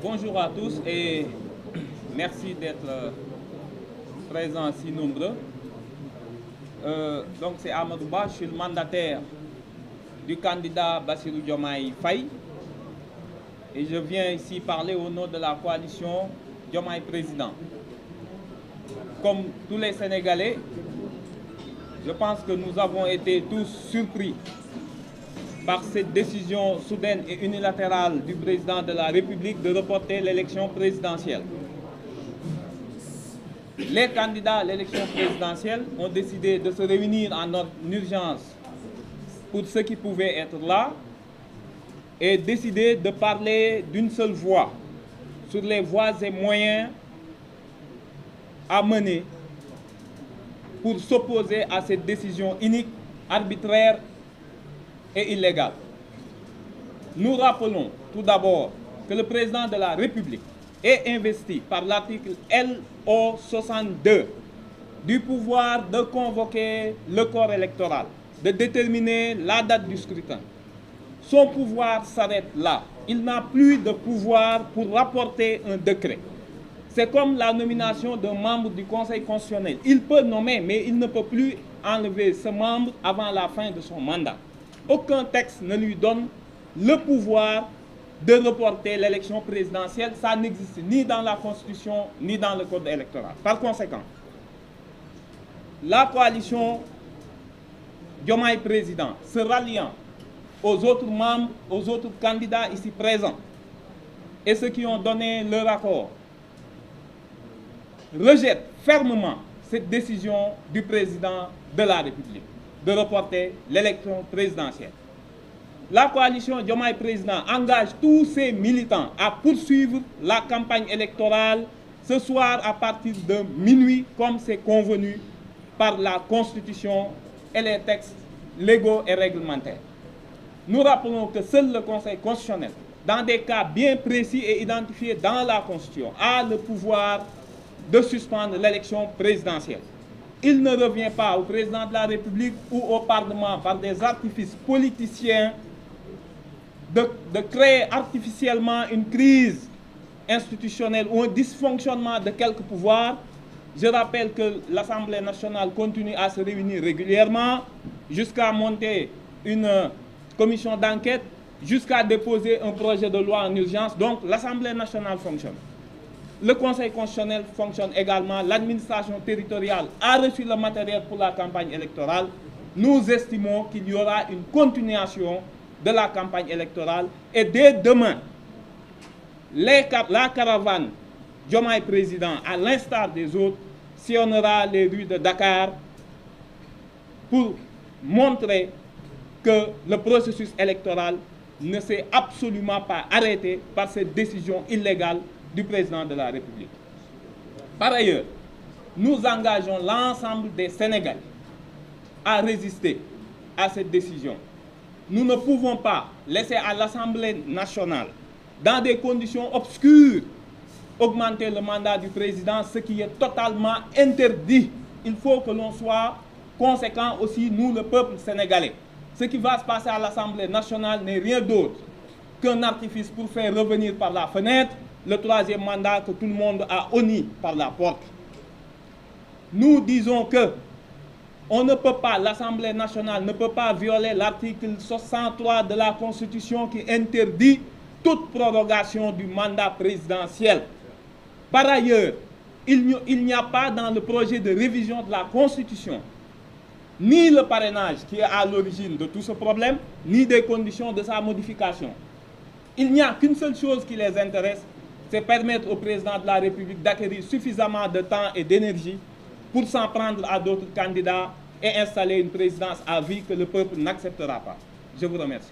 Bonjour à tous et merci d'être présents si nombreux. Donc c'est Amadou Ba, je suis le mandataire du candidat Bassirou Diomaye Faye et je viens ici parler au nom de la coalition Diomaye Président. Comme tous les Sénégalais, je pense que nous avons été tous surpris par cette décision soudaine et unilatérale du président de la République de reporter l'élection présidentielle. Les candidats à l'élection présidentielle ont décidé de se réunir en urgence pour ceux qui pouvaient être là et décider de parler d'une seule voix sur les voies et moyens à mener pour s'opposer à cette décision inique, arbitraire et illégale. Nous rappelons tout d'abord que le président de la République est investi par l'article LO 62 du pouvoir de convoquer le corps électoral, de déterminer la date du scrutin. Son pouvoir s'arrête là. Il n'a plus de pouvoir pour rapporter un décret. C'est comme la nomination d'un membre du Conseil constitutionnel. Il peut nommer, mais il ne peut plus enlever ce membre avant la fin de son mandat. Aucun texte ne lui donne le pouvoir de reporter l'élection présidentielle. Ça n'existe ni dans la Constitution, ni dans le Code électoral. Par conséquent, la coalition Diomaye Président, se ralliant aux autres membres, aux autres candidats ici présents, et ceux qui ont donné leur accord, rejette fermement cette décision du président de la République de reporter l'élection présidentielle. La coalition Diomaye Président engage tous ses militants à poursuivre la campagne électorale ce soir à partir de minuit, comme c'est convenu par la Constitution et les textes légaux et réglementaires. Nous rappelons que seul le Conseil constitutionnel, dans des cas bien précis et identifiés dans la Constitution, a le pouvoir de suspendre l'élection présidentielle. Il ne revient pas au président de la République ou au Parlement par des artifices politiciens de créer artificiellement une crise institutionnelle ou un dysfonctionnement de quelques pouvoirs. Je rappelle que l'Assemblée nationale continue à se réunir régulièrement jusqu'à monter une commission d'enquête, jusqu'à déposer un projet de loi en urgence. Donc l'Assemblée nationale fonctionne. Le Conseil constitutionnel fonctionne également. L'administration territoriale a reçu le matériel pour la campagne électorale. Nous estimons qu'il y aura une continuation de la campagne électorale. Et dès demain, la caravane Diomaye Président, à l'instar des autres, sillonnera les rues de Dakar pour montrer que le processus électoral ne s'est absolument pas arrêté par cette décision illégale du président de la République. Par ailleurs, nous engageons l'ensemble des Sénégalais à résister à cette décision. Nous ne pouvons pas laisser à l'Assemblée nationale, dans des conditions obscures, augmenter le mandat du président, ce qui est totalement interdit. Il faut que l'on soit conséquent aussi, nous, le peuple sénégalais. Ce qui va se passer à l'Assemblée nationale n'est rien d'autre qu'un artifice pour faire revenir par la fenêtre le troisième mandat que tout le monde a honni par la porte. Nous disons que on ne peut pas, l'Assemblée nationale ne peut pas violer l'article 63 de la Constitution qui interdit toute prorogation du mandat présidentiel. Par ailleurs, il n'y a pas dans le projet de révision de la Constitution ni le parrainage qui est à l'origine de tout ce problème, ni des conditions de sa modification. Il n'y a qu'une seule chose qui les intéresse, c'est permettre au président de la République d'acquérir suffisamment de temps et d'énergie pour s'en prendre à d'autres candidats et installer une présidence à vie que le peuple n'acceptera pas. Je vous remercie.